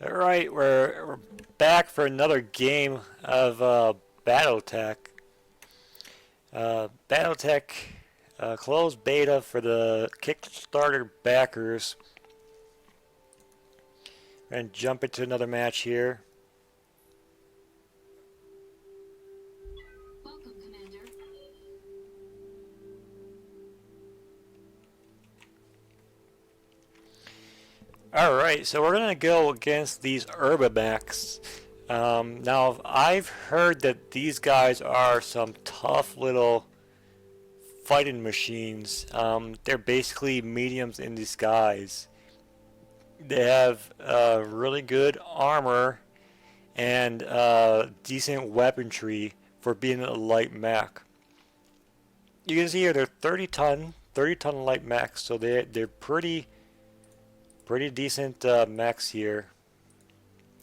Alright, we're back for another game of BattleTech. BattleTech closed beta for the Kickstarter backers. We're going to jump into another match here. Welcome, Commander. Alright, so we're going to go against these UrbanMechs. Now, I've heard that these guys are some tough little fighting machines. They're basically mediums in disguise. They have really good armor and decent weaponry for being a light mech. You can see here they're 30 ton light mechs, so they're pretty decent mechs here.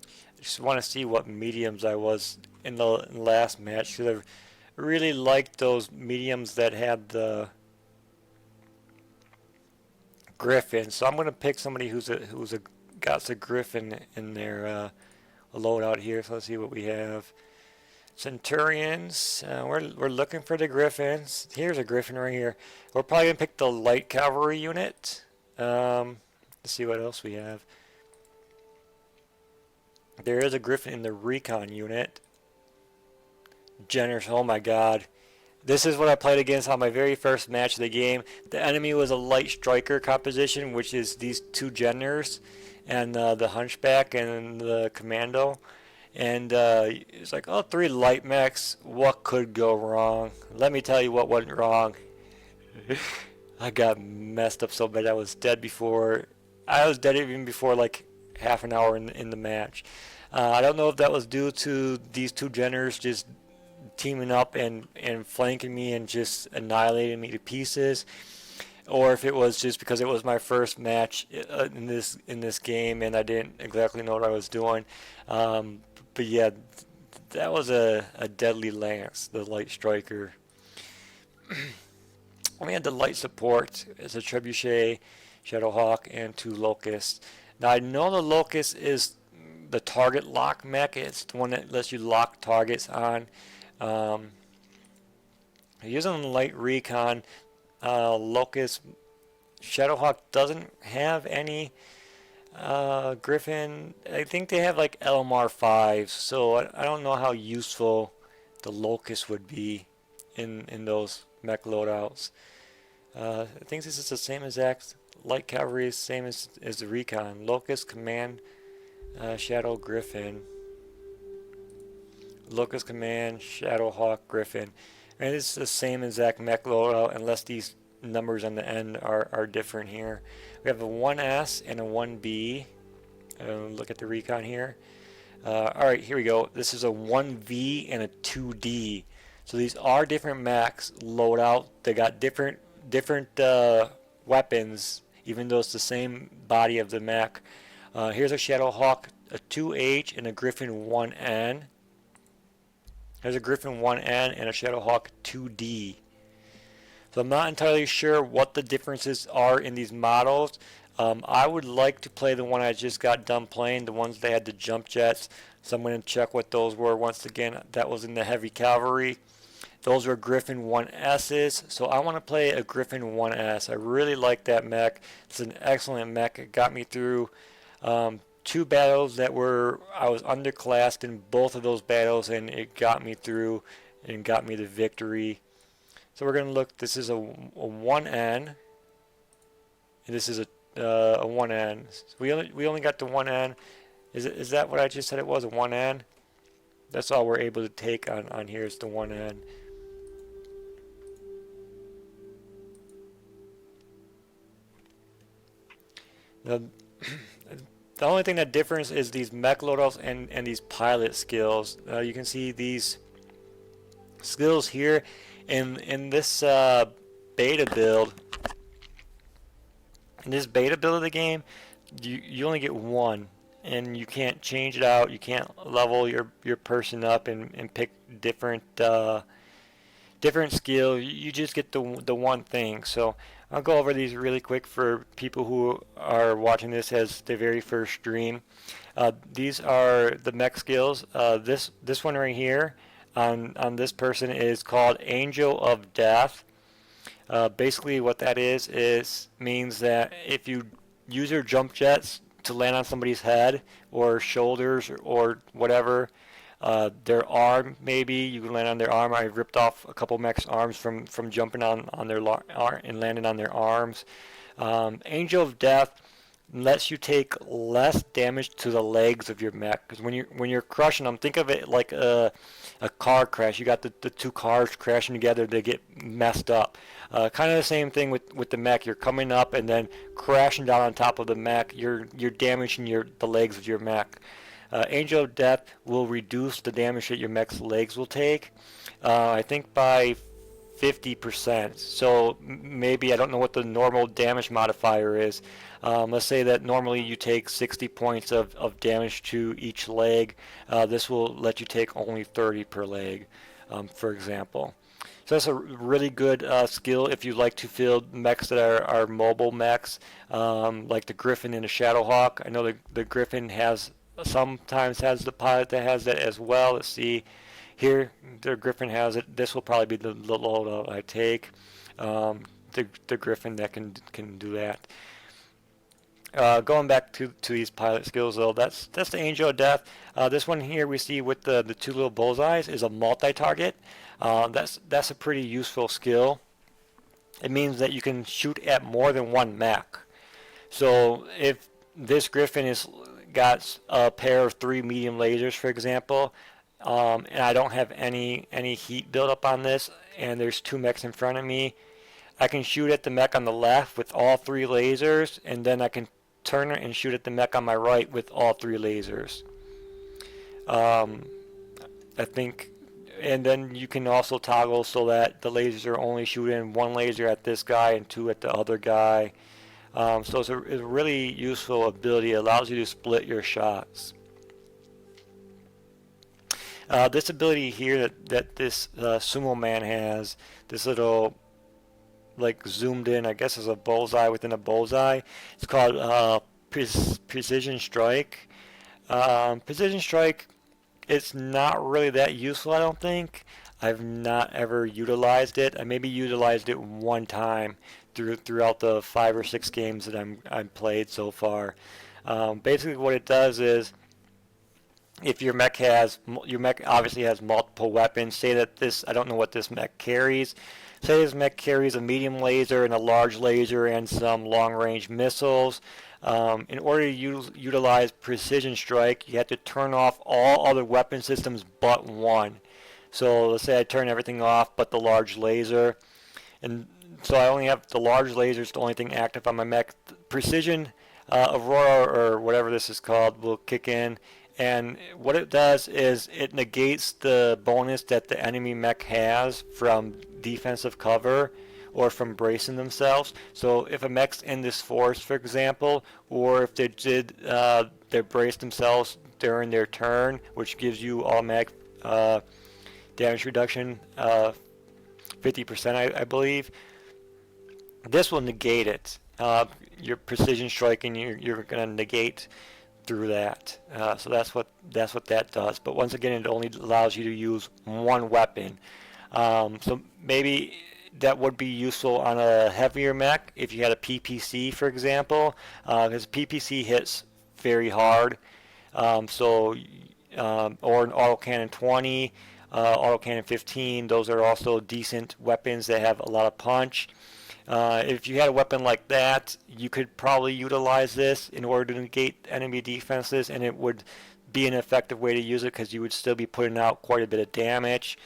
I just want to see what mediums I was in the last match, because I really liked those mediums that had the Griffin. So I'm gonna pick somebody who's got a Griffin in their loadout here. So let's see what we have. Centurions. We're looking for the Griffins. Here's a Griffin right here. We're probably gonna pick the light cavalry unit. Let's see what else we have. There is a Griffin in the Recon unit. Generous. Oh my God. This is what I played against on my very first match of the game. The enemy was a light striker composition, which is these two generals, and the hunchback and the commando. And it's like, oh, 3 light mechs. What could go wrong? Let me tell you what went wrong. I got messed up so bad. I was dead before. I was dead even before like half an hour in the match. I don't know if that was due to these two generals just teaming up and flanking me and just annihilating me to pieces, or if it was just because it was my first match in this game and I didn't exactly know what I was doing. But yeah, that was a deadly lance, the light striker. We had the light support as a trebuchet, Shadowhawk, and 2 locusts. Now I know the locust is the target lock mech. It's the one that lets you lock targets on. Using the Light Recon, Locust, Shadowhawk doesn't have any Griffin. I think they have like LMR 5s, so I don't know how useful the Locust would be in those mech loadouts. I think this is the same exact light cavalry, is same as the Recon. Locust, Command, Shadow, Griffin. Locust Command, Shadowhawk, Griffin. And it's the same exact mech loadout, unless these numbers on the end are different here. We have a 1S and a 1B. Look at the Recon here. Alright, here we go. This is a 1V and a 2D. So these are different mechs loadout. They got different weapons, even though it's the same body of the mech. Here's a Shadowhawk, a 2H, and a Griffin 1N. There's a Griffin 1N and a Shadowhawk 2D. So I'm not entirely sure what the differences are in these models. I would like to play the one I just got done playing, the ones that had the jump jets. So I'm going to check what those were. Once again, that was in the heavy cavalry. Those were Griffin 1S's. So I want to play a Griffin 1S. I really like that mech. It's an excellent mech. It got me through 2 battles that I was underclassed in both of those battles, and it got me through and got me the victory. So we're gonna look. This is a 1N, and this is a 1N. So we only got the 1N. Is that what I just said? It was a 1N. That's all we're able to take on here is the 1N. The only thing that differs is these mech loadouts and these pilot skills. You can see these skills here in this beta build. In this beta build of the game, you only get 1, and you can't change it out. You can't level your person up and pick different skill. You just get the one thing. So I'll go over these really quick for people who are watching this as their very first stream. These are the mech skills. This one right here on this person is called Angel of Death. Basically what that is means that if you use your jump jets to land on somebody's head or shoulders or whatever, their arm maybe, you can land on their arm. I ripped off a couple mechs' arms from jumping on their arm and landing on their arms. Angel of Death lets you take less damage to the legs of your mech, because when you're crushing them, think of it like a car crash. You got the two cars crashing together, they get messed up. Kind of the same thing with the mech. You're coming up and then crashing down on top of the mech. You're damaging the legs of your mech. Angel of Death will reduce the damage that your mech's legs will take, I think by 50%. So maybe, I don't know what the normal damage modifier is. Let's say that normally you take 60 points of damage to each leg. This will let you take only 30 per leg, for example. So that's a really good skill if you like to field mechs that are mobile mechs, like the Griffin and the Shadowhawk. I know the Griffin sometimes has the pilot that has that as well. Let's see. Here, the Griffin has it. This will probably be the loadout I take. The Griffin that can do that. Going back to these pilot skills though, that's the Angel of Death. This one here we see with the two little bullseyes is a multi-target. That's a pretty useful skill. It means that you can shoot at more than one mech. So if this Griffin is got a pair of 3 medium lasers, for example, and I don't have any heat build up on this, and there's 2 mechs in front of me, I can shoot at the mech on the left with all 3 lasers, and then I can turn it and shoot at the mech on my right with all 3 lasers. I think, and then you can also toggle so that the lasers are only shooting 1 laser at this guy and 2 at the other guy. So it's a really useful ability. It allows you to split your shots. This ability here that this sumo man has, this little like zoomed in, I guess is a bullseye within a bullseye. It's called Precision Strike. Precision Strike, it's not really that useful, I don't think. I've not ever utilized it. I maybe utilized it one time throughout the 5 or 6 games that I've played so far. Basically what it does is, if your mech obviously has multiple weapons, say that this, I don't know what this mech carries, say this mech carries a medium laser and a large laser and some long-range missiles. In order to utilize Precision Strike, you have to turn off all other weapon systems but one. So let's say I turn everything off but the large laser, and so I only have the large laser is the only thing active on my mech. Precision Aurora, or whatever this is called, will kick in, and what it does is it negates the bonus that the enemy mech has from defensive cover or from bracing themselves. So if a mech's in this force, for example, or if they brace themselves during their turn, which gives you automatic damage reduction, 50% I believe, this will negate it. Your precision striking, you're going to negate through that. So that's what that does. But once again, it only allows you to use one weapon. So maybe that would be useful on a heavier mech if you had a PPC, for example, because PPC hits very hard. Or an autocannon 20, autocannon 15. Those are also decent weapons that have a lot of punch. If you had a weapon like that, you could probably utilize this in order to negate enemy defenses, and it would be an effective way to use it because you would still be putting out quite a bit of damage.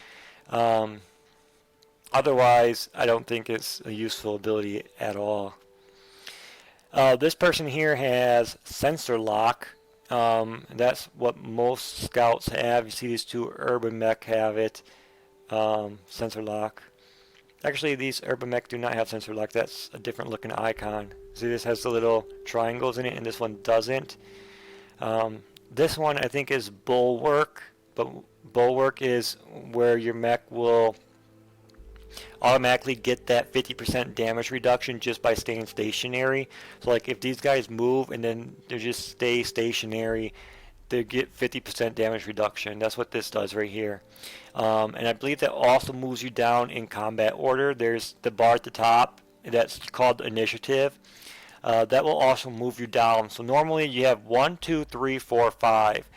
Otherwise, I don't think it's a useful ability at all. This person here has sensor lock. That's what most scouts have. You see these 2 UrbanMech have it, sensor lock. Actually, these UrbanMech do not have sensor lock. That's a different looking icon. See, this has the little triangles in it, and this one doesn't. This one I think is Bulwark, but Bulwark is where your mech will automatically get that 50% damage reduction just by staying stationary. So like if these guys move and then they just stay stationary, they get 50% damage reduction. That's what this does right here. And I believe that also moves you down in combat order. There's the bar at the top that's called initiative. That will also move you down. So normally you have 1, 2, 3, 4, 5.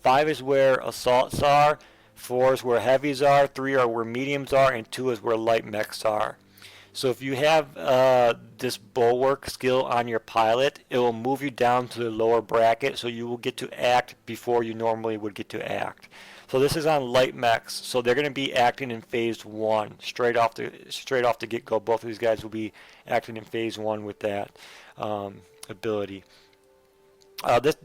5 is where assaults are, 4 is where heavies are, 3 are where mediums are, and 2 is where light mechs are. So if you have this bulwark skill on your pilot, it will move you down to the lower bracket, so you will get to act before you normally would get to act. So this is on light mechs, so they're going to be acting in phase 1 straight off the get-go. Both of these guys will be acting in phase 1 with that ability.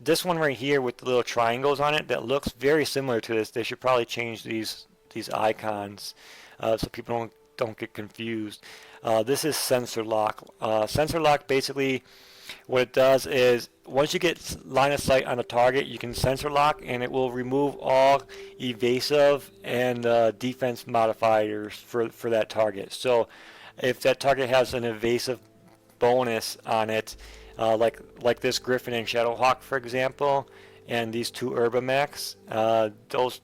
This one right here with the little triangles on it, that looks very similar to this. They should probably change these icons so people don't get confused. This is sensor lock. Sensor lock, basically what it does is once you get line of sight on a target, you can sensor lock and it will remove all evasive and defense modifiers for that target. So if that target has an evasive bonus on it, like this Griffin and Shadowhawk, for example, and these two UrbanMechs,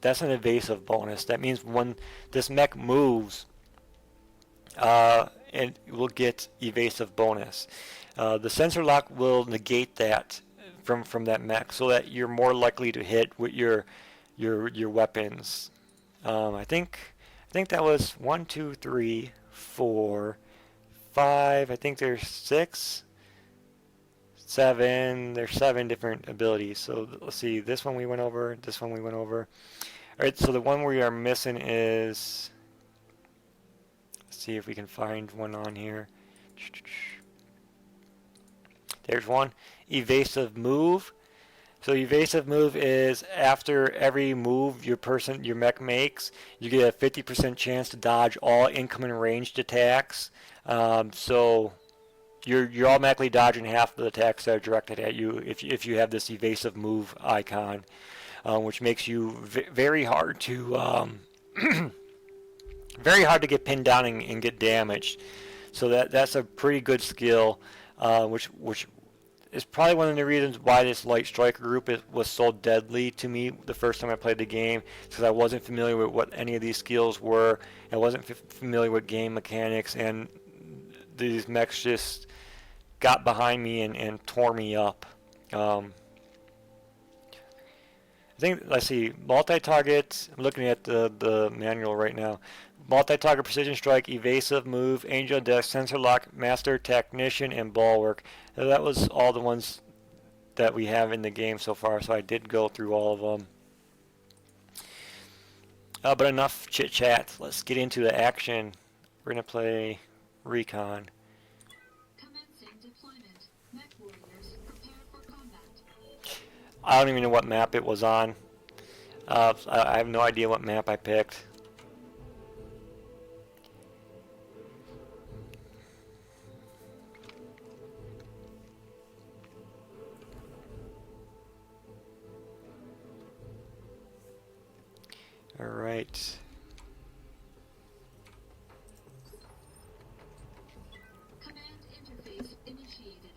that's an evasive bonus. That means when this mech moves, and will get evasive bonus. The sensor lock will negate that from that mech, so that you're more likely to hit with your weapons. I think that was 1, 2, 3, 4, 5. I think there's 6, 7. There's 7 different abilities. So let's see. This one we went over. This one we went over. All right. So the one we are missing is. See if we can find one on here. There's one. Evasive move. So evasive move is after every move your mech makes, you get a 50% chance to dodge all incoming ranged attacks. So you're automatically dodging half of the attacks that are directed at you if you have this evasive move icon, which makes you very hard to very hard to get pinned down and get damaged. So that's a pretty good skill, which is probably one of the reasons why this light striker group was so deadly to me the first time I played the game, because I wasn't familiar with what any of these skills were. I wasn't familiar with game mechanics, and these mechs just got behind me and tore me up. I think, let's see, multi-target, I'm looking at the manual right now. Multi-target precision strike, evasive move, angel death, sensor lock, master technician, and bulwark. So that was all the ones that we have in the game so far, so I did go through all of them. But enough chit chat. Let's get into the action. We're going to play Recon. Commencing deployment. Mech warriors, prepare for combat. I don't even know what map it was on. I have no idea what map I picked. All right. Command interface initiated.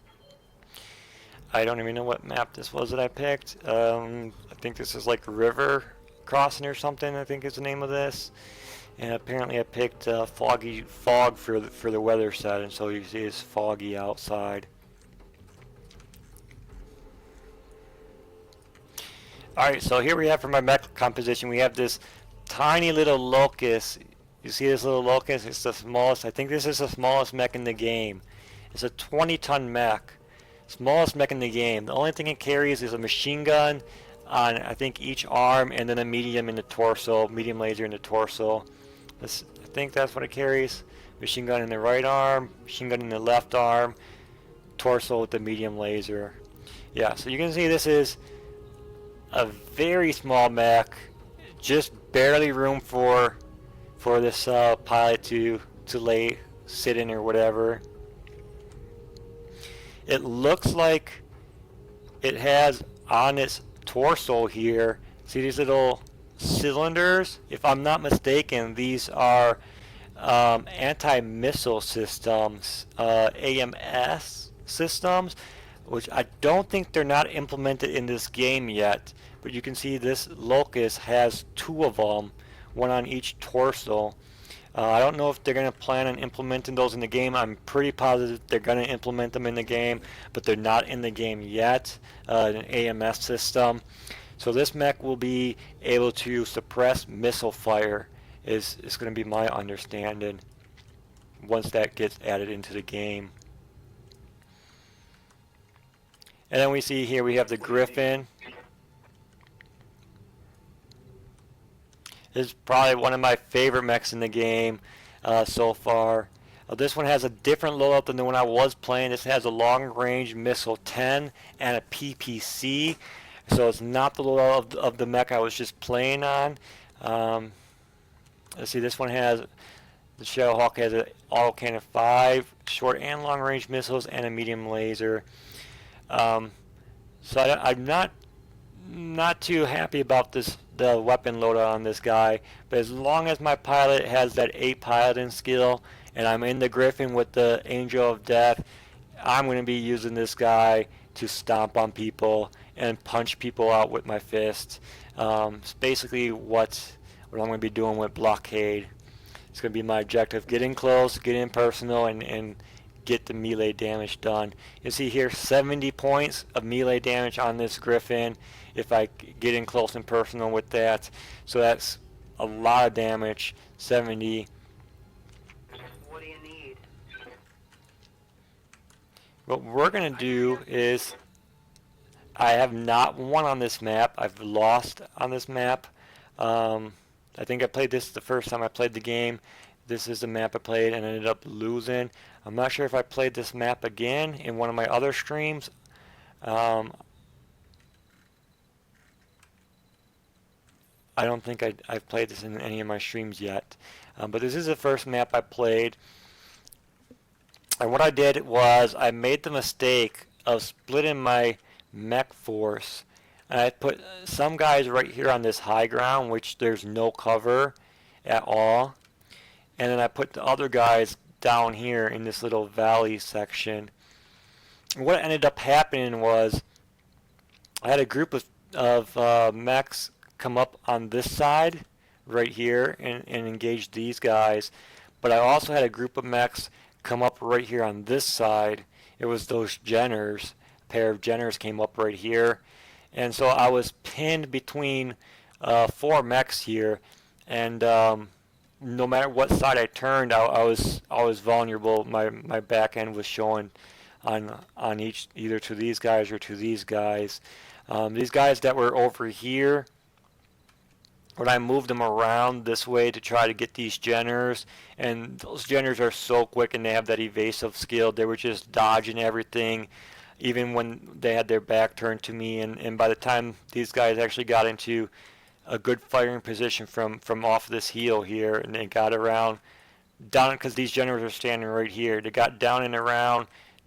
I don't even know what map this was that I picked. I think this is like river crossing or something, I think is the name of this. And apparently I picked fog for the weather set, and so you see it's foggy outside. Alright, so here we have for my mech composition, we have this tiny little locust. You see this little locust? It's the smallest, I think this is the smallest mech in the game. It's a 20-ton mech. Smallest mech in the game. The only thing it carries is a machine gun on, I think, each arm, and then a medium in the torso, medium laser in the torso. I think that's what it carries. Machine gun in the right arm, machine gun in the left arm, torso with the medium laser. Yeah, so you can see this is a very small mech, just barely room for this pilot to sit in or whatever. It looks like it has on its torso here, see these little cylinders? If I'm not mistaken, these are anti-missile systems, AMS systems, which I don't think they're not implemented in this game yet. But you can see this Locust has 2 of them, one on each torso. I don't know if they're going to plan on implementing those in the game. I'm pretty positive they're going to implement them in the game, but they're not in the game yet, an AMS system. So this mech will be able to suppress missile fire, is going to be my understanding, once that gets added into the game. And then we see here we have the Griffin. This is probably one of my favorite mechs in the game so far. This one has a different loadout than the one I was playing. This has a long-range missile 10 and a PPC. So it's not the loadout of the mech I was just playing on. Let's see, this one has, the Shadowhawk has an autocannon 5, short and long-range missiles, and a medium laser. So I'm not too happy about the weapon loadout on this guy, but as long as my pilot has that 8 piloting skill and I'm in the Griffin with the Angel of Death, I'm going to be using this guy to stomp on people and punch people out with my fist. It's basically what I'm going to be doing with Blockade. It's going to be my objective: get in close, get in personal, and get the melee damage done. You see here 70 points of melee damage on this Griffin if I get in close and personal with that. So that's a lot of damage, 70. What do you need? What we're going to do is, I have not won on this map. I've lost on this map. I think I played this the first time I played the game. This is the map I played and ended up losing. I'm not sure if I played this map again in one of my other streams. I don't think I've played this in any of my streams yet. But this is the first map I played. And what I did was I made the mistake of splitting my mech force. And I put some guys right here on this high ground, which there's no cover at all. And then I put the other guys down here in this little valley section. And what ended up happening was I had a group of mechs come up on this side right here and engage these guys. But I also had a group of mechs come up right here on this side. It was those Jenners. A pair of Jenners came up right here. And so I was pinned between 4 mechs here, and no matter what side I turned, I was vulnerable. My back end was showing on each, either to these guys or to these guys. These guys that were over here, when I moved them around this way to try to get these Jenners, and those Jenners are so quick and they have that evasive skill, they were just dodging everything, even when they had their back turned to me. And by the time these guys actually got into a good firing position from off this heel here, and they got around down, because these Jenners are standing right here, they got down and around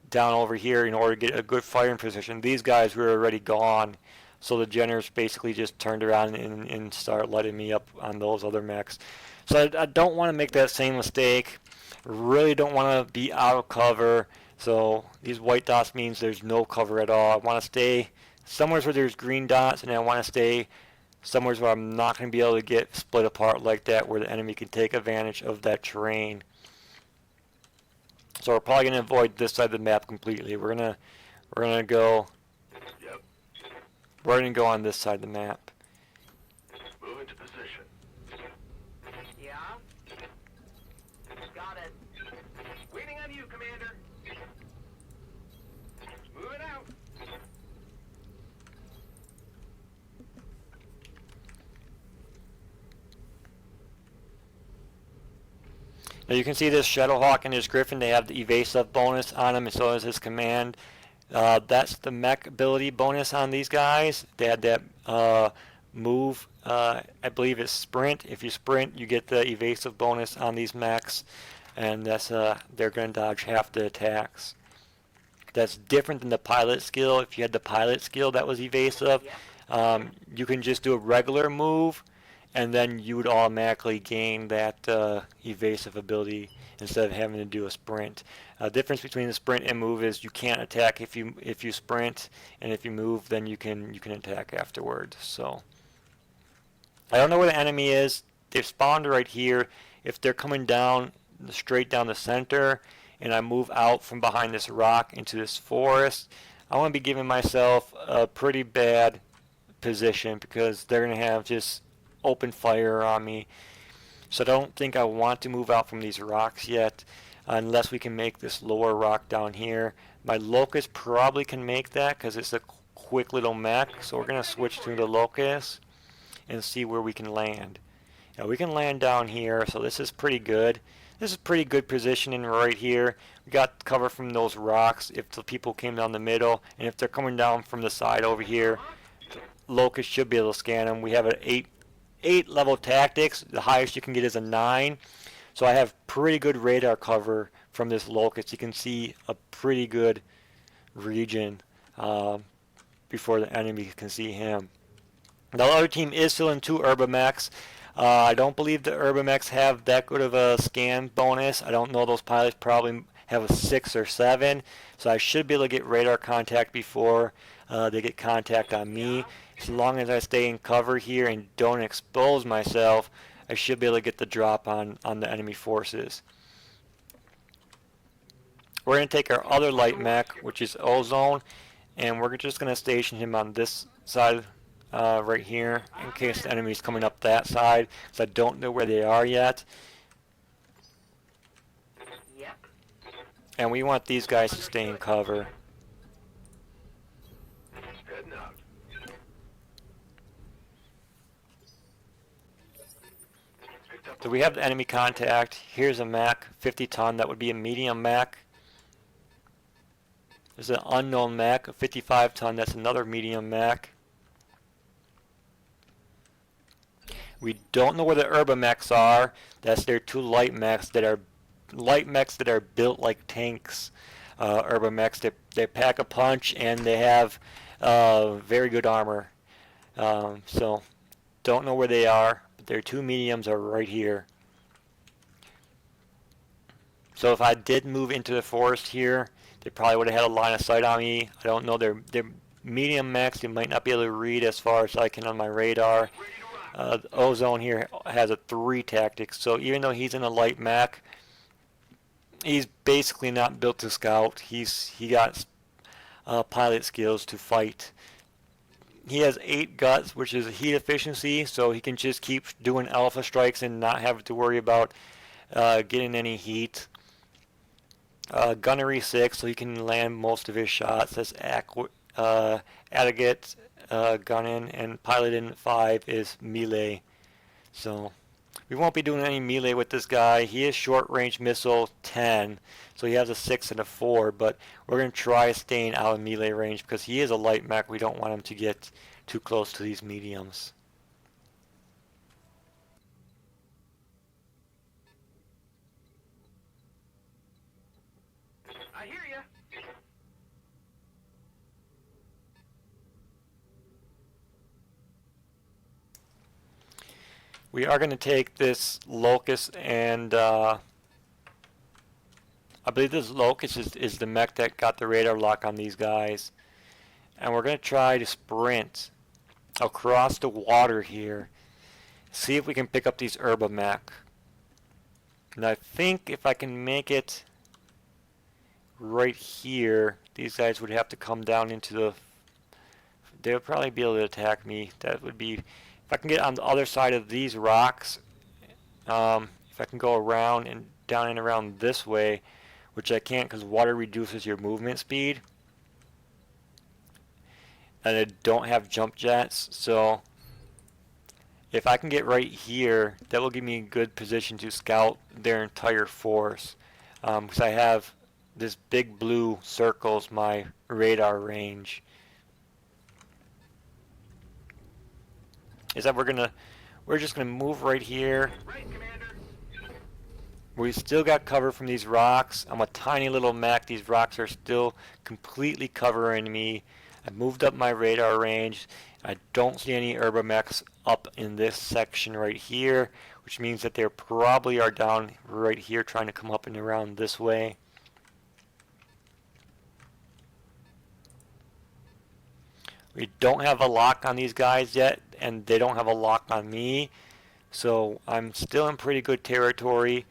down over here in order to get a good firing position. These guys were already gone, so the Jenners basically just turned around and started letting me up on those other mechs. So I don't want to make that same mistake. Really don't want to be out of cover. So these white dots means there's no cover at all. I want to stay somewhere where there's green dots, and I want to stay somewhere where I'm not going to be able to get split apart like that, where the enemy can take advantage of that terrain. So we're probably going to avoid this side of the map completely. We're gonna go. Yep. We're going to go on this side of the map. Move into position. Yeah? Got it. Waiting on you, Commander. Moving out. Now you can see this Shadowhawk and his Griffin, they have the evasive bonus on them, and so does his command. That's the mech ability bonus on these guys. They had that move, I believe it's sprint. If you sprint, you get the evasive bonus on these mechs, and that's they're going to dodge half the attacks. That's different than the pilot skill. If you had the pilot skill that was evasive, you can just do a regular move, and then you would automatically gain that evasive ability instead of having to do a sprint. Difference between the sprint and move is you can't attack if you sprint, and if you move, then you can attack afterwards. So I don't know where the enemy is. They've spawned right here. If they're coming down straight down the center, and I move out from behind this rock into this forest, I want to be giving myself a pretty bad position because they're going to have just open fire on me. So I don't think I want to move out from these rocks yet unless we can make this lower rock down here. My locust probably can make that because it's a quick little mech. So we're going to switch to the locust and see where we can land. Now we can land down here, so this is pretty good. This is pretty good positioning right here. We got cover from those rocks if the people came down the middle, and if they're coming down from the side over here, locust should be able to scan them. We have an 8 level tactics. The highest you can get is a 9. So I have pretty good radar cover from this locust. You can see a pretty good region before the enemy can see him. The other team is still in 2 UrbanMechs. I don't believe the UrbanMechs have that good of a scan bonus. I don't know, those pilots probably have a 6 or 7. So I should be able to get radar contact before they get contact on me. As long as I stay in cover here and don't expose myself, I should be able to get the drop on the enemy forces. We're going to take our other light mech, which is Ozone, and we're just going to station him on this side right here in case the enemy's coming up that side, because I don't know where they are yet. Yep. And we want these guys to stay in cover. Heading out. So we have the enemy contact. Here's a mech, 50 ton. That would be a medium mech. There's an unknown mech, a 55 ton. That's another medium mech. We don't know where the UrbanMechs are. That's their 2 light mechs that are built like tanks. UrbanMechs, they pack a punch and they have very good armor. So don't know where they are. But their 2 mediums are right here. So if I did move into the forest here, they probably would have had a line of sight on me. I don't know. They're medium mechs. They might not be able to read as far as I can on my radar. Ozone here has a 3 tactics, so even though he's in a light mech, he's basically not built to scout. He got pilot skills to fight. He has 8 guts, which is heat efficiency, so he can just keep doing alpha strikes and not have to worry about getting any heat. Gunnery 6, so he can land most of his shots. That's aggregate gunning, and piloting 5 is melee. So we won't be doing any melee with this guy. He is short range missile 10, so he has a 6 and a 4, but we're going to try staying out of melee range because he is a light mech. We don't want him to get too close to these mediums. I hear ya. We are going to take this locust, and I believe this locust is the mech that got the radar lock on these guys. And we're going to try to sprint across the water here. See if we can pick up these UrbanMech. And I think if I can make it right here, these guys would have to come down into the... They would probably be able to attack me. That would be... If I can get on the other side of these rocks, if I can go around and down and around this way, which I can't because water reduces your movement speed, and I don't have jump jets, so if I can get right here, that will give me a good position to scout their entire force, because I have this big blue circles my radar range. Is that we're just gonna move right here. Right, Commander. We still got cover from these rocks. I'm a tiny little mech. These rocks are still completely covering me. I moved up my radar range. I don't see any UrbanMechs up in this section right here, which means that they probably are down right here trying to come up and around this way. We don't have a lock on these guys yet, and they don't have a lock on me, so I'm still in pretty good territory.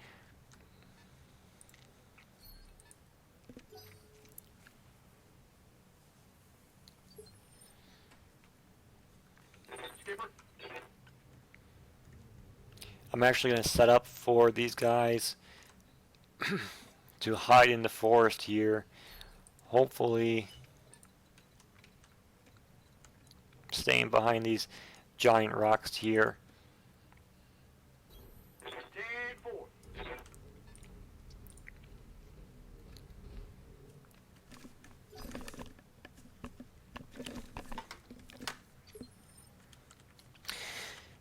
Skipper. I'm actually going to set up for these guys to hide in the forest here. Hopefully staying behind these giant rocks here. 10-4.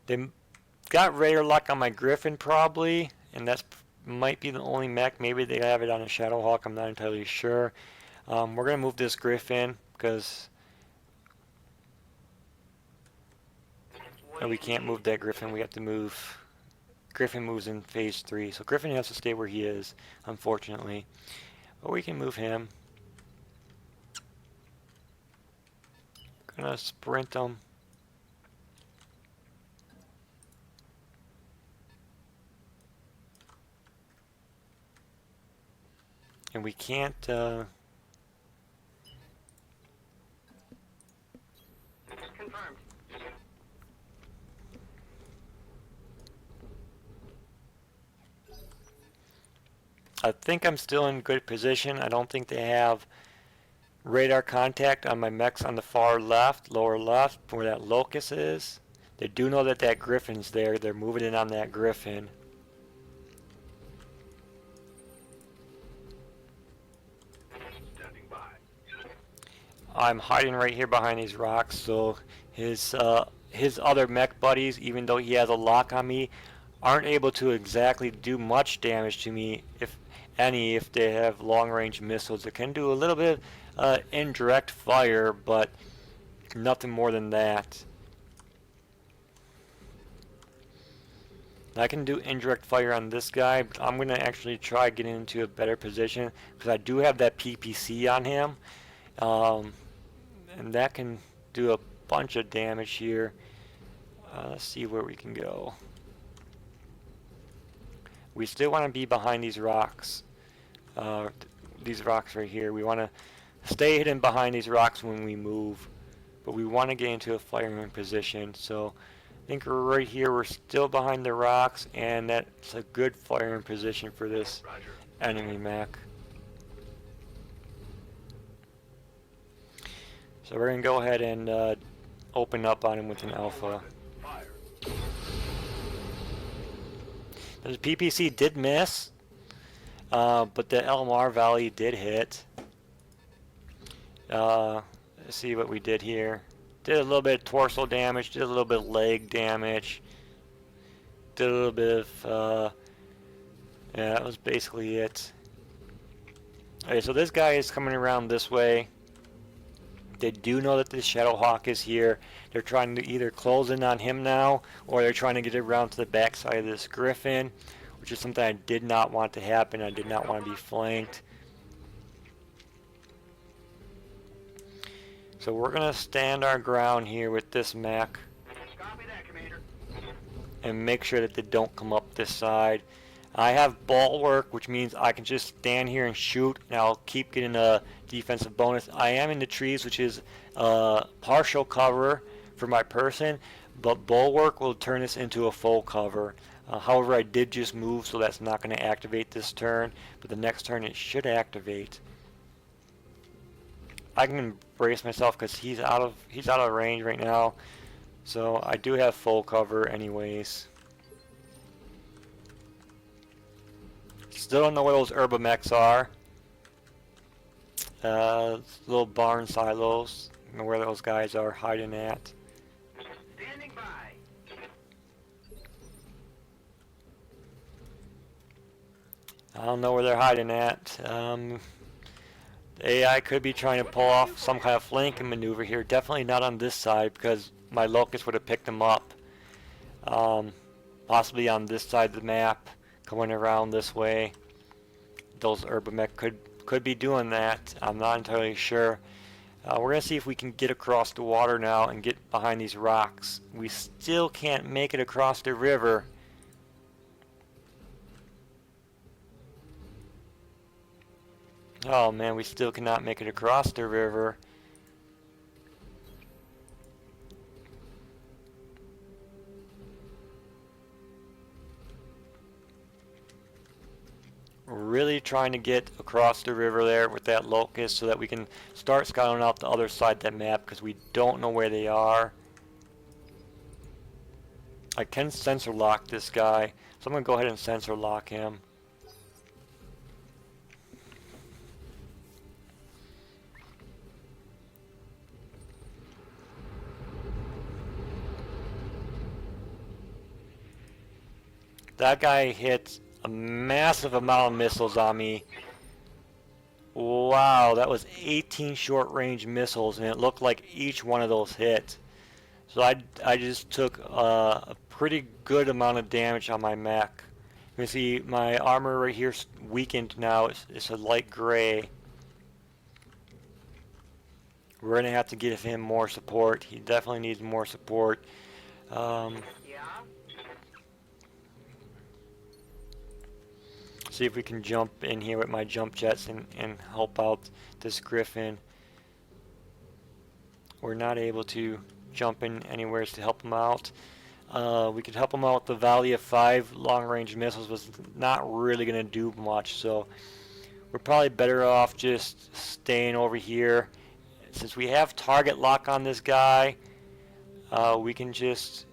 They got radar lock on my Griffin probably, and that's might be the only mech. Maybe they have it on a Shadowhawk. I'm not entirely sure. We're gonna move this Griffin because we can't move that Griffin. We have to move. Griffin moves in phase 3, so Griffin has to stay where he is, unfortunately. But we can move him. Gonna sprint him. And we can't, Confirmed. I think I'm still in good position. I don't think they have radar contact on my mechs on the far left, lower left, where that locust is. They do know that that Griffin's there. They're moving in on that Griffin. Standing by. I'm hiding right here behind these rocks, so his other mech buddies, even though he has a lock on me, aren't able to exactly do much damage to me, if any, if they have long-range missiles. It can do a little bit of indirect fire, but nothing more than that. I can do indirect fire on this guy, but I'm going to actually try getting into a better position because I do have that PPC on him. And that can do a bunch of damage here. Let's see where we can go. We still want to be behind these rocks. These rocks right here. We want to stay hidden behind these rocks when we move. But we want to get into a firing position. So I think right here we're still behind the rocks, and that's a good firing position for this Roger. enemy mech. So we're going to go ahead and open up on him with an alpha. Fire. The PPC did miss, but the LMR value did hit. Let's see what we did here. Did a little bit of torso damage, did a little bit of leg damage, did a little bit of, yeah, that was basically it. Okay, so this guy is coming around this way. They do know that this Shadowhawk is here. They're trying to either close in on him now, or they're trying to get around to the backside of this Griffin, which is something I did not want to happen. I did not want to be flanked. So we're going to stand our ground here with this mech Copy that, Commander. and make sure that they don't come up this side. I have bulwark, which means I can just stand here and shoot, and I'll keep getting a defensive bonus. I am in the trees, which is partial cover for my person, but bulwark will turn this into a full cover. However, I did just move, so that's not going to activate this turn, but the next turn it should activate. I can brace myself because he's out of range right now, so I do have full cover anyways. Still don't know where those UrbanMechs are. Little barn silos. I don't know where those guys are hiding at. Standing by. I don't know where they're hiding at. The AI could be trying to pull off some kind of flanking maneuver here. Definitely not on this side because my locust would have picked him up. Possibly on this side of the map, going around this way. Those UrbanMech could be doing that. I'm not entirely sure. We're going to see if we can get across the water now and get behind these rocks. We still can't make it across the river. Oh man, we still cannot make it across the river. Really trying to get across the river there with that locust so that we can start scouting out the other side of that map because we don't know where they are. I can sensor lock this guy, so I'm going to go ahead and sensor lock him. That guy hit a massive amount of missiles on me. Wow, that was 18 short-range missiles, and it looked like each one of those hit. So I just took a pretty good amount of damage on my mech. You can see my armor right here is weakened now. It's a light gray. We're going to have to give him more support. He definitely needs more support. Yeah. See if we can jump in here with my jump jets and help out this Griffin. We're not able to jump in anywhere to help him out. We could help him out with the Valley of 5 long-range missiles, was not really going to do much, so we're probably better off just staying over here. Since we have target lock on this guy, we can just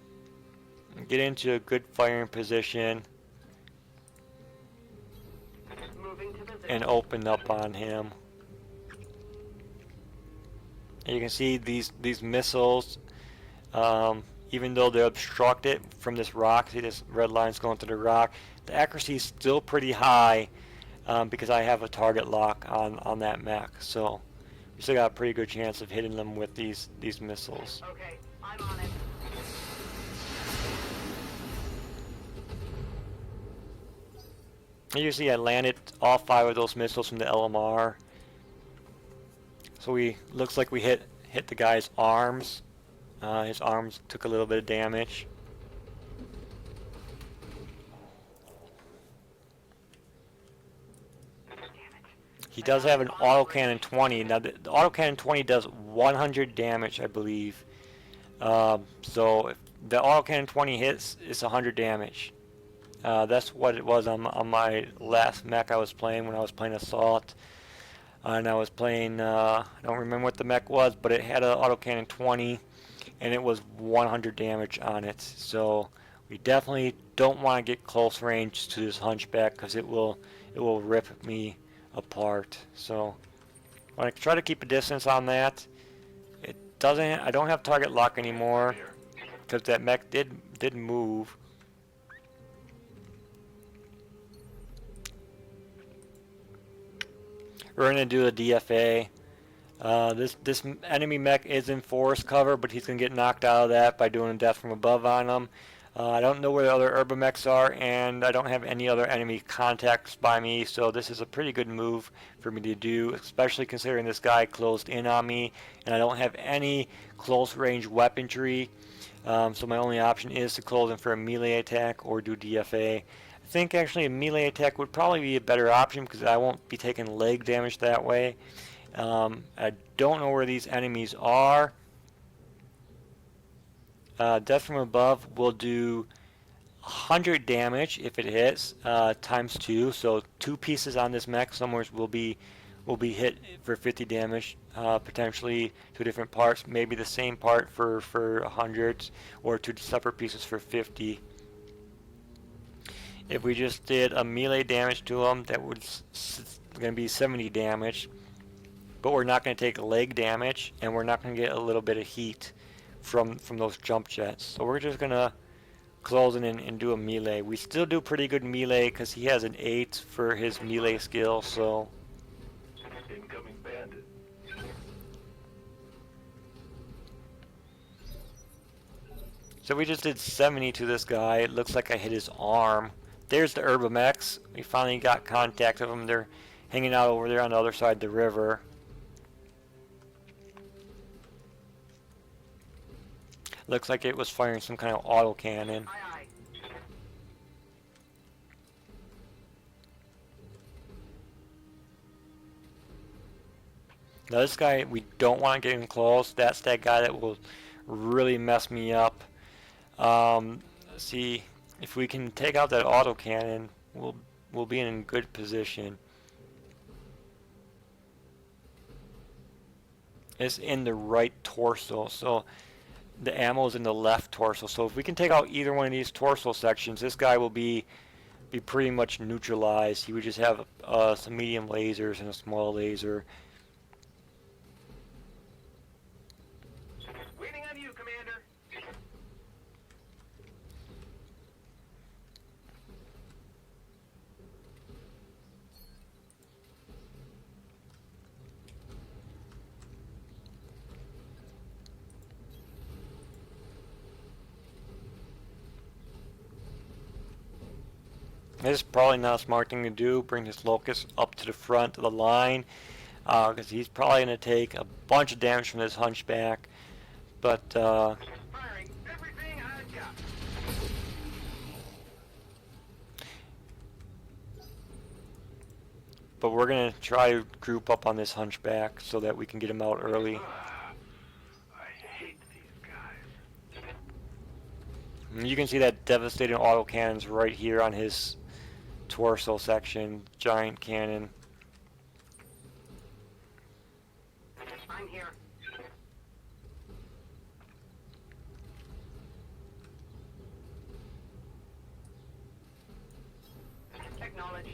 get into a good firing position Moving to position. and open up on him. And you can see these missiles, even though they're obstructed from this rock, see this red line's going through the rock, the accuracy is still pretty high because I have a target lock on that mech. So we still got a pretty good chance of hitting them with these missiles. Okay, I'm on it. And you see I landed all 5 of those missiles from the LMR. So looks like we hit the guy's arms. His arms took a little bit of damage. He does have an autocannon 20. Now the autocannon 20 does 100 damage, I believe. So if the autocannon 20 hits, it's 100 damage. That's what it was on my last mech I was playing when I was playing Assault. And I was playing, I don't remember what the mech was, but it had an autocannon 20, and it was 100 damage on it. So we definitely don't want to get close range to this Hunchback because it will rip me apart. So I want to try to keep a distance on that. I don't have target lock anymore because that mech did move. We're going to do a DFA. This enemy mech is in forest cover, but he's going to get knocked out of that by doing a death from above on him. I don't know where the other UrbanMechs are, and I don't have any other enemy contacts by me, so this is a pretty good move for me to do, especially considering this guy closed in on me, and I don't have any close range weaponry. So my only option is to close in for a melee attack or do DFA. I think actually a melee attack would probably be a better option because I won't be taking leg damage that way. I don't know where these enemies are. Death from above will do 100 damage if it hits, times 2. So 2 pieces on this mech somewhere will be hit for 50 damage, potentially 2 different parts, maybe the same part for 100, or 2 separate pieces for 50. If we just did a melee damage to them, that would going to be 70 damage, but we're not going to take leg damage, and we're not going to get a little bit of heat from those jump jets. So we're just going to close in and do a melee. We still do pretty good melee because he has an 8 for his melee skill. So Incoming bad So we just did 70 to this guy. It looks like I hit his arm. There's the UrbanMechs. We finally got contact of them. They're hanging out over there on the other side of the river. Looks like it was firing some kind of autocannon. Aye, aye. Now this guy, we don't want to get him close. That's that guy that will really mess me up. See, if we can take out that autocannon, we'll be in good position. It's in the right torso, so the ammo is in the left torso. So if we can take out either one of these torso sections, this guy will be pretty much neutralized. He would just have some medium lasers and a small laser. Waiting on you, Commander. This is probably not a smart thing to do. Bring this locust up to the front of the line, because he's probably going to take a bunch of damage from this hunchback. But Firing everything I've got. we're going to try to group up on this hunchback so that we can get him out early. I hate these guys. And you can see that devastating autocannons right here on his torso section. Giant cannon. I'm here. Acknowledged.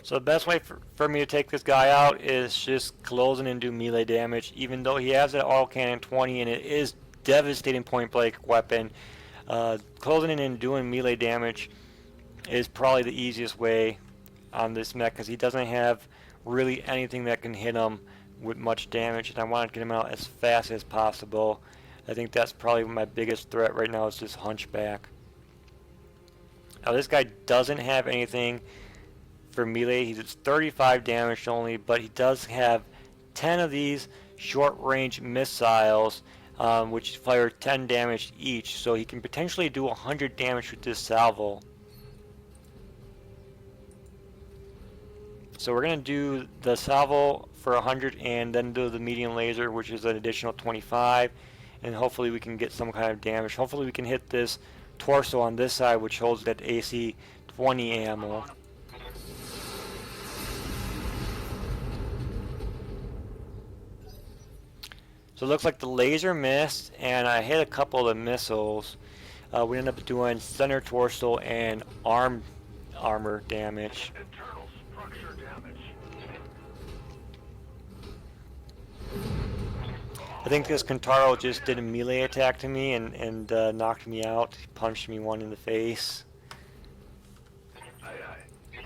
So the best way for me to take this guy out is just closing and do melee damage. Even though he has that autocannon 20 and it is devastating point blank weapon, closing in and doing melee damage is probably the easiest way on this mech, because he doesn't have really anything that can hit him with much damage, and I want to get him out as fast as possible. I think that's probably my biggest threat right now is this hunchback. Now this guy doesn't have anything for melee. He's 35 damage only, but he does have 10 of these short-range missiles, which fire 10 damage each, so he can potentially do 100 damage with this salvo. So we're going to do the salvo for 100 and then do the medium laser, which is an additional 25, and hopefully we can get some kind of damage. Hopefully we can hit this torso on this side, which holds that AC 20 ammo. So it looks like the laser missed, and I hit a couple of the missiles. We ended up doing center torso and armor damage. Internal structure damage. I think this Kentaro just did a melee attack to me and knocked me out. He punched me one in the face. Aye, aye.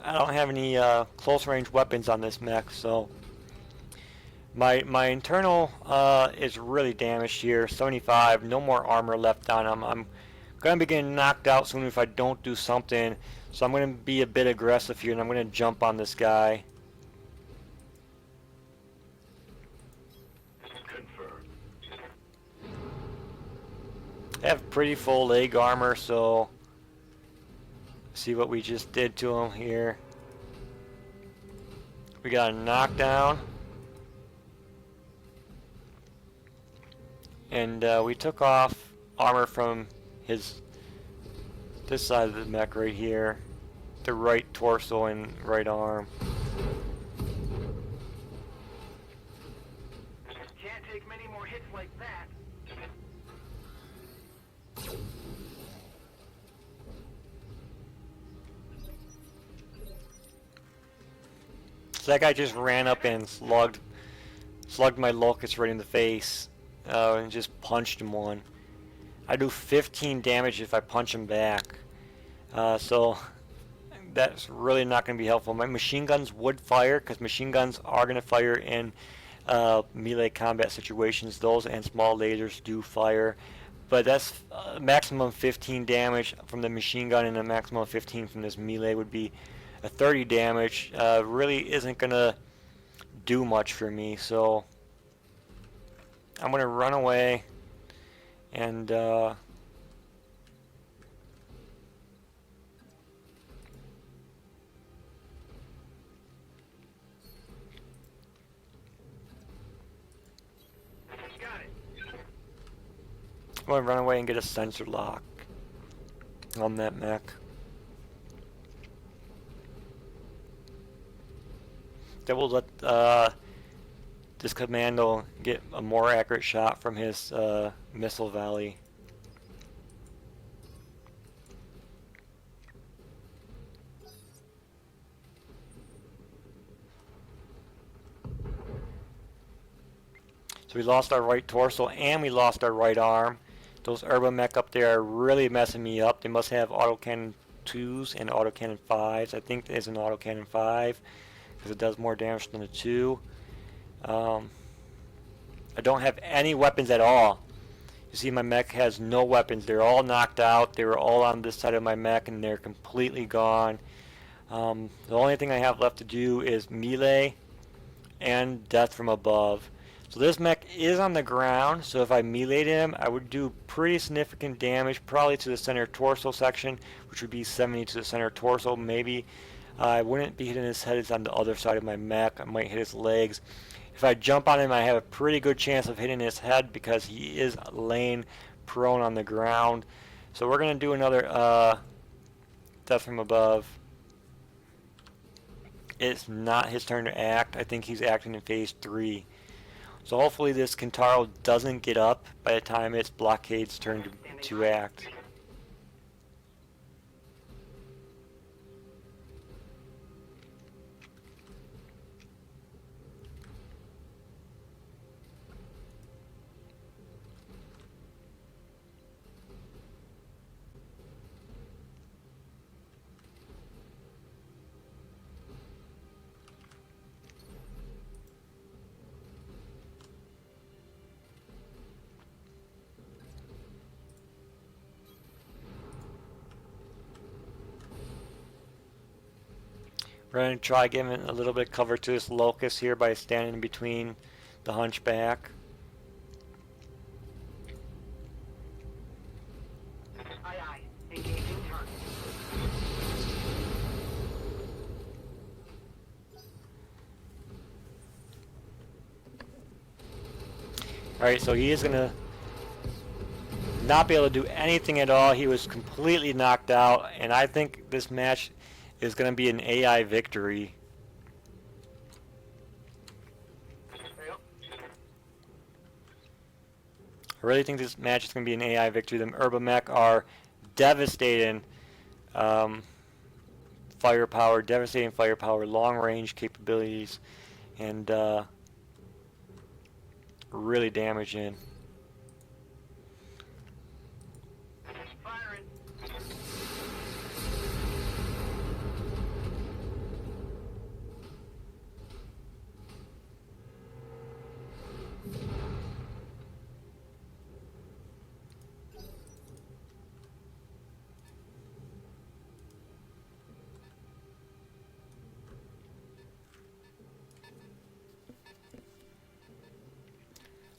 I don't have any close range weapons on this mech, so my internal is really damaged here. 75, no more armor left on him. I'm gonna be getting knocked out soon if I don't do something, so I'm gonna be a bit aggressive here and I'm gonna jump on this guy. Confirmed. I have pretty full leg armor, so see what we just did to him here. We got a knockdown. And we took off armor from this side of the mech right here, the right torso and right arm. Can't take many more hits like that. So that guy just ran up and slugged my locust right in the face, and just punched him one. I do 15 damage if I punch him back. So that's really not going to be helpful. My machine guns would fire, because machine guns are going to fire in melee combat situations. Those and small lasers do fire, but that's maximum 15 damage from the machine gun, and a maximum of 15 from this melee would be a 30 damage. Really isn't going to do much for me, so I'm going to run away and Got it. I'm going to run away and get a sensor lock on that mech. That will let this commando get a more accurate shot from his missile valley. So we lost our right torso and we lost our right arm. Those UrbanMech up there are really messing me up. They must have autocannon 2s and autocannon 5s. I think there's an autocannon 5 because it does more damage than the 2. I don't have any weapons at all. You see my mech has no weapons. They're all knocked out. They were all on this side of my mech and they're completely gone. The only thing I have left to do is melee and death from above. So this mech is on the ground, so if I meleeed him, I would do pretty significant damage, probably to the center torso section, which would be 70 to the center torso, maybe. I wouldn't be hitting his head, it's on the other side of my mech. I might hit his legs. If I jump on him, I have a pretty good chance of hitting his head because he is laying prone on the ground. So we're going to do another death from above. It's not his turn to act. I think he's acting in phase 3. So hopefully this Kintaro doesn't get up by the time it's Blockade's turn to act. We're going to try giving a little bit of cover to this locust here by standing between the hunchback. Aye, aye. Engaging target. Alright, so he is going to not be able to do anything at all. He was completely knocked out, and I think this match is going to be an AI victory. Yep. I really think this match is going to be an AI victory. The UrbanMech are devastating firepower, long range capabilities, and really damaging. Firing.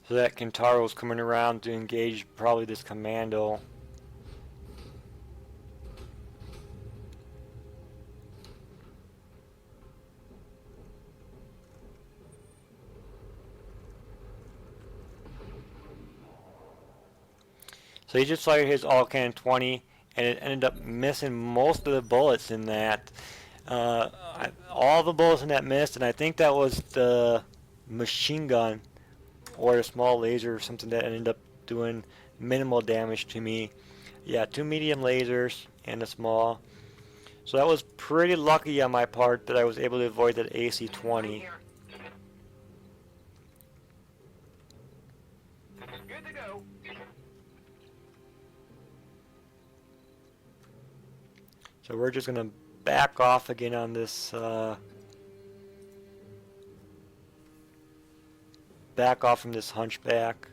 So that Kintaro's coming around to engage probably this commando. So he just fired his all-cannon 20, and it ended up missing most of the bullets in that. All the bullets in that missed, and I think that was the machine gun or a small laser or something that ended up doing minimal damage to me. Yeah, 2 medium lasers and a small. So that was pretty lucky on my part that I was able to avoid that AC-20. Here. Good to go. So we're just gonna back off again on this. Back off from this hunchback.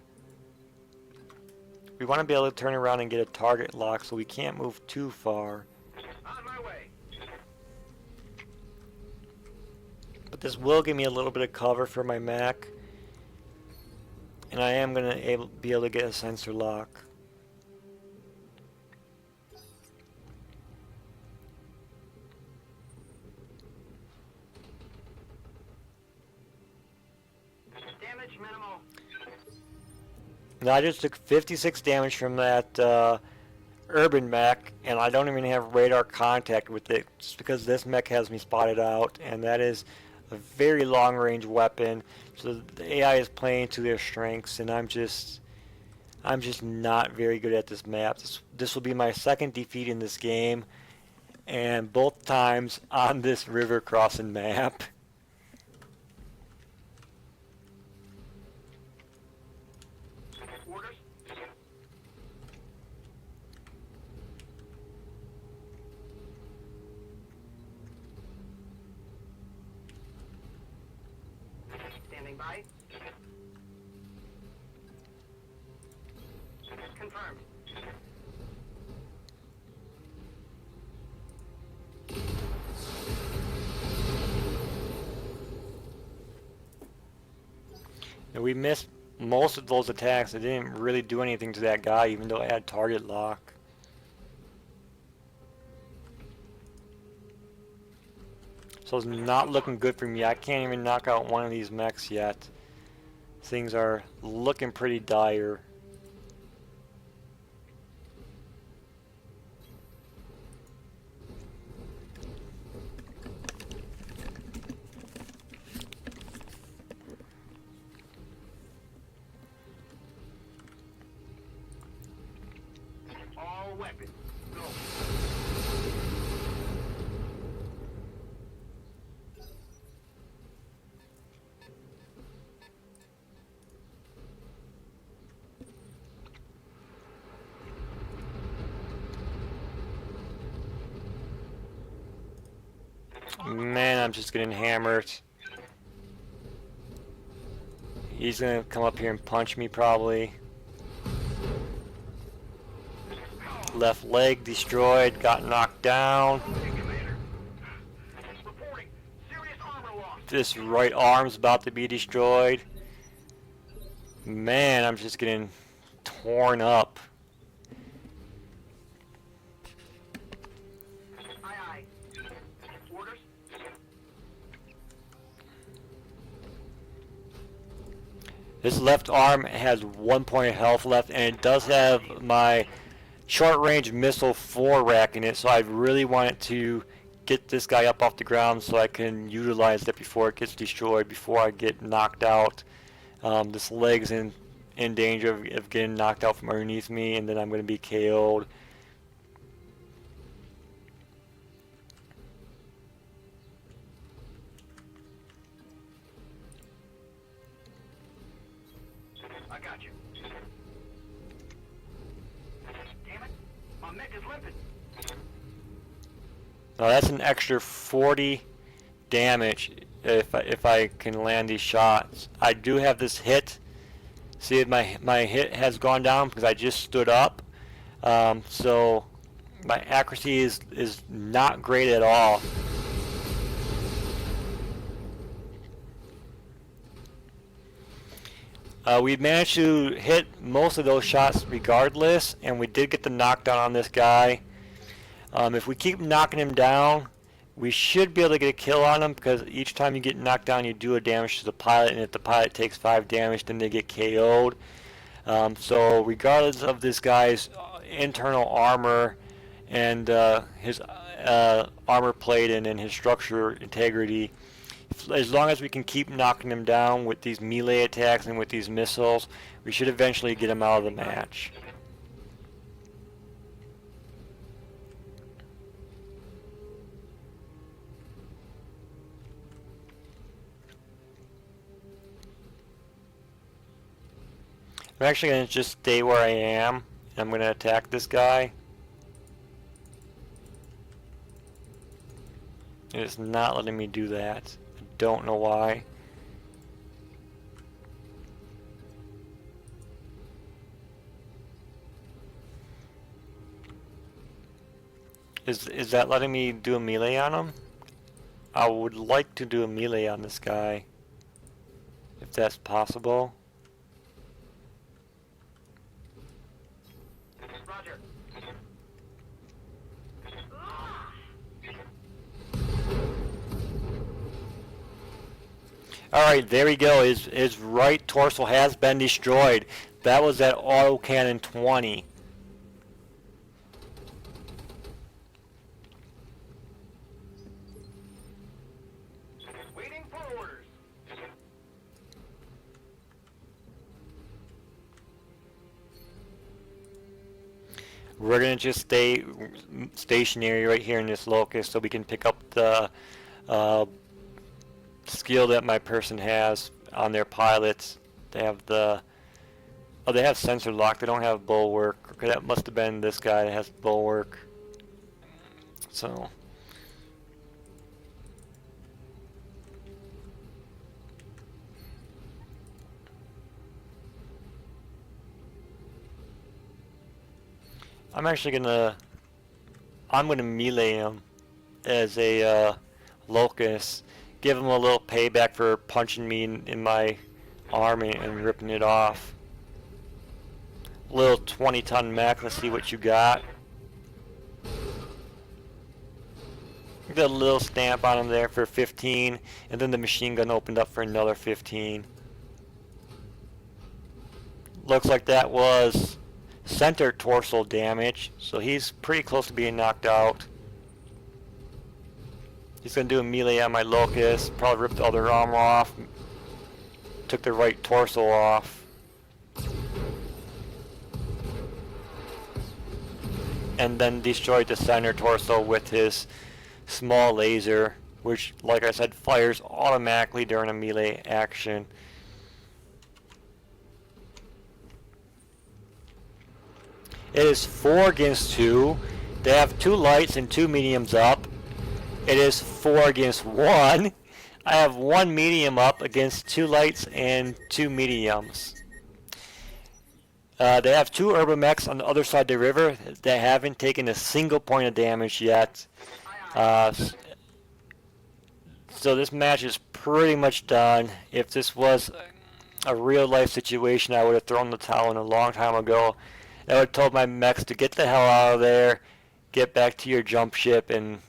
We want to be able to turn around and get a target lock, so we can't move too far. On my way. But this will give me a little bit of cover for my mech. And I am going to be able to get a sensor lock. Damage minimal. Now I just took 56 damage from that UrbanMech, and I don't even have radar contact with it, just because this mech has me spotted out, and that is a very long-range weapon. So the AI is playing to their strengths, and I'm just not very good at this map. This will be my second defeat in this game, and both times on this river crossing map. Orders. Standing by. Confirmed. And we missed most of those attacks. It didn't really do anything to that guy, even though I had target lock. So it's not looking good for me. I can't even knock out one of these mechs yet. Things are looking pretty dire. All weapons. Go. Man, I'm just getting hammered. He's gonna come up here and punch me probably. Left leg destroyed, got knocked down. Okay, Commander. Reporting. Serious armor loss. This right arm's about to be destroyed. Man, I'm just getting torn up. Aye, aye. Orders. This left arm has 1 point of health left, and it does have my short-range missile 4 rack in it, so I really wanted to get this guy up off the ground so I can utilize it before it gets destroyed, before I get knocked out. This leg's in danger of getting knocked out from underneath me, and then I'm going to be KO'd. I got you. Damn it. My mech is limping. Now that's an extra 40 damage if I can land these shots. I do have this hit. See, my hit has gone down because I just stood up. So my accuracy is not great at all. We managed to hit most of those shots regardless, and we did get the knockdown on this guy. If we keep knocking him down, we should be able to get a kill on him, because each time you get knocked down you do a damage to the pilot, and if the pilot takes 5 damage then they get KO'd. So regardless of this guy's internal armor and his armor plate and his structure integrity, as long as we can keep knocking him down with these melee attacks and with these missiles, we should eventually get him out of the match. I'm actually going to just stay where I am, and I'm going to attack this guy. It's not letting me do that. I don't know why. Is that letting me do a melee on him? I would like to do a melee on this guy, if that's possible. Roger. Alright, there we go. His right torso has been destroyed. That was at autocannon 20. Waiting for orders. We're gonna just stay stationary right here in this locus so we can pick up the skill that my person has on their pilots. They have they have sensor lock. They don't have bulwark. Okay, that must have been this guy that has bulwark. So I'm gonna melee him as a locust, give him a little payback for punching me in my arm and ripping it off. Little 20-ton mech. Let's see what you got. Did a little stamp on him there for 15, and then the machine gun opened up for another 15. Looks like that was center torso damage, so he's pretty close to being knocked out. He's gonna do a melee on my locust, probably rip the other arm off, took the right torso off. And then destroyed the center torso with his small laser, which, like I said, fires automatically during a melee action. It is 4 against 2. They have 2 lights and 2 mediums up. It is 4 against 1. I have 1 medium up against 2 lights and 2 mediums. They have 2 UrbanMechs on the other side of the river that haven't taken a single point of damage yet. So this match is pretty much done. If this was a real life situation, I would have thrown the towel in a long time ago. I would have told my mechs to get the hell out of there, get back to your jump ship, and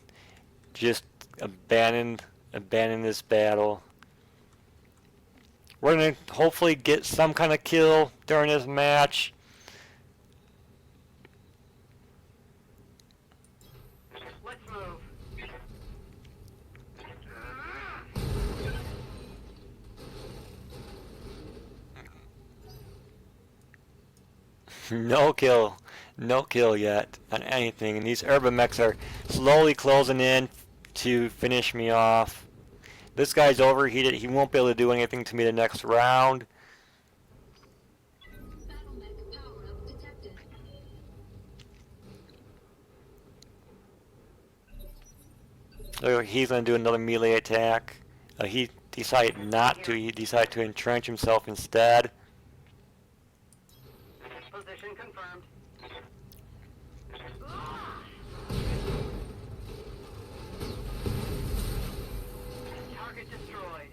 just abandon this battle. We're going to hopefully get some kind of kill during this match. Let's move. No kill yet on anything. And these UrbanMechs are slowly closing in to finish me off. This guy's overheated. He won't be able to do anything to me the next round. BattleTech power-up detected. So he's going to do another melee attack. He decided not to. He decided to entrench himself instead. Position confirmed. Target destroyed.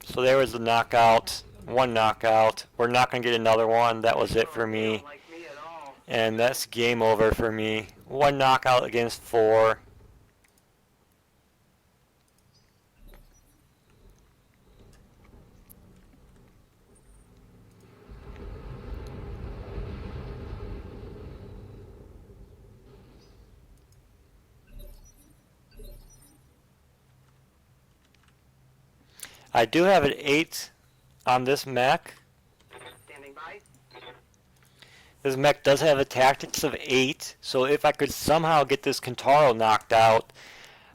So there was the knockout. 1 knockout. We're not going to get another one. That was it for me. Don't like me at all. And that's game over for me. 1 knockout against 4. I do have an 8 on this mech. Standing by. This mech does have a tactics of 8, so if I could somehow get this Kentaro knocked out,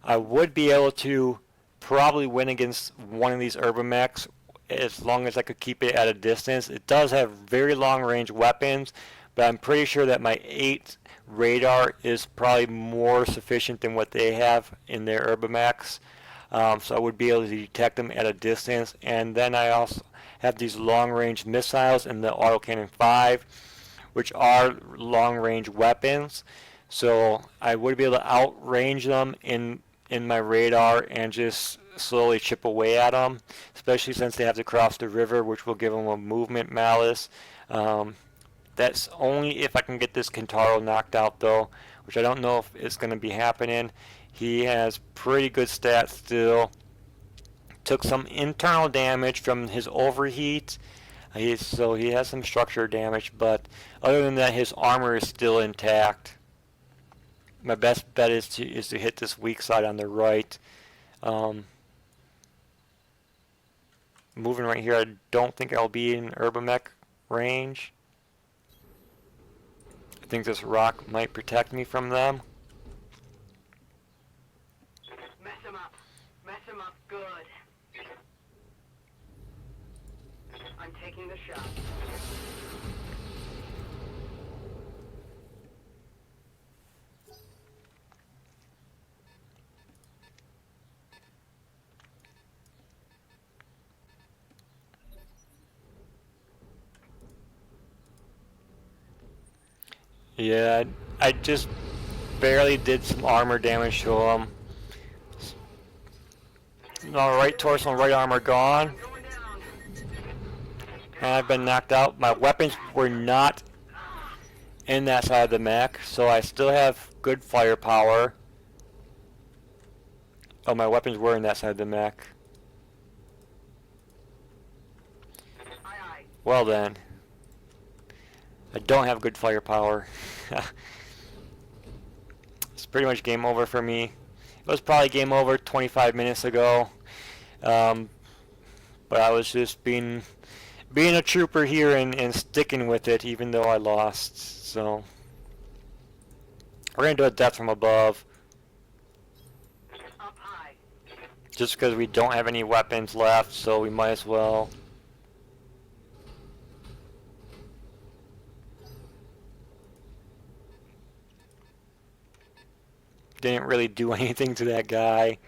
I would be able to probably win against one of these UrbanMechs as long as I could keep it at a distance. It does have very long range weapons, but I'm pretty sure that my 8 radar is probably more sufficient than what they have in their UrbanMechs. So I would be able to detect them at a distance. And then I also have these long-range missiles in the autocannon 5, which are long-range weapons. So I would be able to outrange them in my radar and just slowly chip away at them, especially since they have to cross the river, which will give them a movement malice. That's only if I can get this Kentaro knocked out, though, which I don't know if it's going to be happening. He has pretty good stats still. Took some internal damage from his overheat, so he has some structure damage, but other than that, his armor is still intact. My best bet is to hit this weak side on the right. Moving right here, I don't think I'll be in UrbanMech range. I think this rock might protect me from them. Mess him up. Mess him up good. I'm taking the shot. Yeah, I just barely did some armor damage to him. No, right torso and right arm are gone. Going down. And I've been knocked out. My weapons were not in that side of the mech, so I still have good firepower. Oh, my weapons were in that side of the mech. Aye, aye. Well then. I don't have good firepower. It's pretty much game over for me. It was probably game over 25 minutes ago. But I was just being a trooper here and sticking with it even though I lost. So we're going to do a death from above. Up high. Just because we don't have any weapons left, so we might as well. Didn't really do anything to that guy.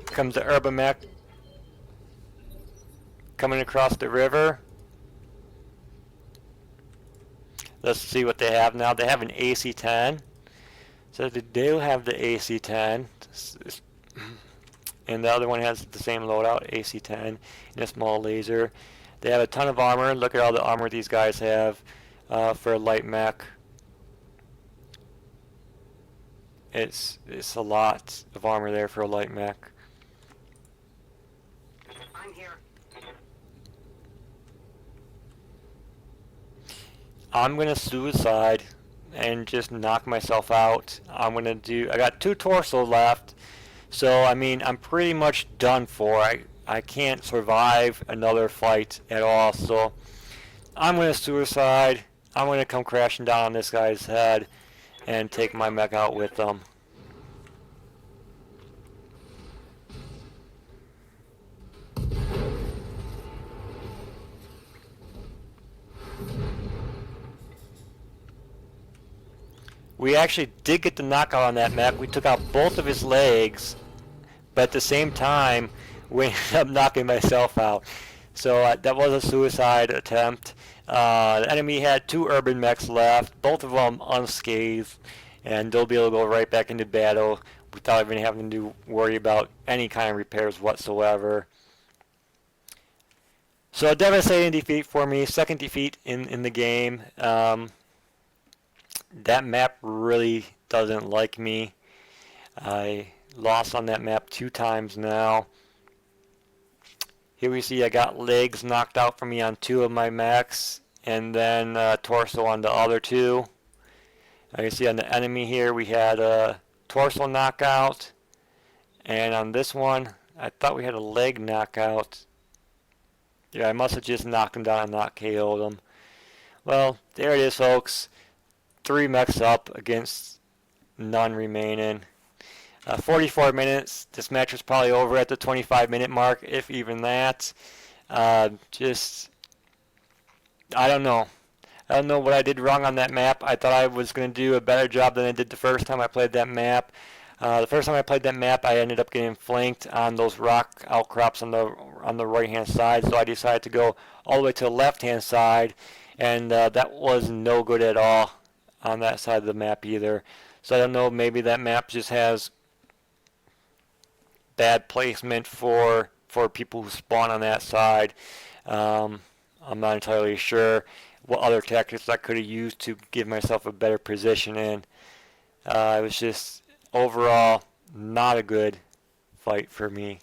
Comes the UrbanMech coming across the river. Let's see what they have now. They have an AC-10. So they do have the AC-10. And the other one has the same loadout, AC-10, and a small laser. They have a ton of armor. Look at all the armor these guys have for a light mech. It's a lot of armor there for a light mech. I'm here. I'm gonna suicide and just knock myself out. I got 2 torso left, so I mean I'm pretty much done for. I can't survive another fight at all, so I'm gonna suicide. I'm gonna come crashing down on this guy's head and take my mech out with them. We actually did get the knockout on that mech. We took out both of his legs, but at the same time, we ended up knocking myself out. So that was a suicide attempt. The enemy had 2 UrbanMechs left, both of them unscathed, and they'll be able to go right back into battle without even having to worry about any kind of repairs whatsoever. So a devastating defeat for me, 2nd defeat in the game. That map really doesn't like me. I lost on that map 2 times now. Here we see I got legs knocked out from me on 2 of my mechs, and then torso on the other 2. You can see on the enemy here we had a torso knockout, and on this one I thought we had a leg knockout. Yeah, I must have just knocked him down and not KO'd him. Well, there it is, folks. 3 mechs up against none remaining. 44 minutes. This match was probably over at the 25-minute mark, if even that. I don't know. I don't know what I did wrong on that map. I thought I was going to do a better job than I did the first time I played that map. The first time I played that map, I ended up getting flanked on those rock outcrops on the right-hand side, so I decided to go all the way to the left-hand side, and that was no good at all on that side of the map either. So I don't know, maybe that map just has bad placement for people who spawn on that side. I'm not entirely sure what other tactics I could have used to give myself a better position in. It was just overall not a good fight for me.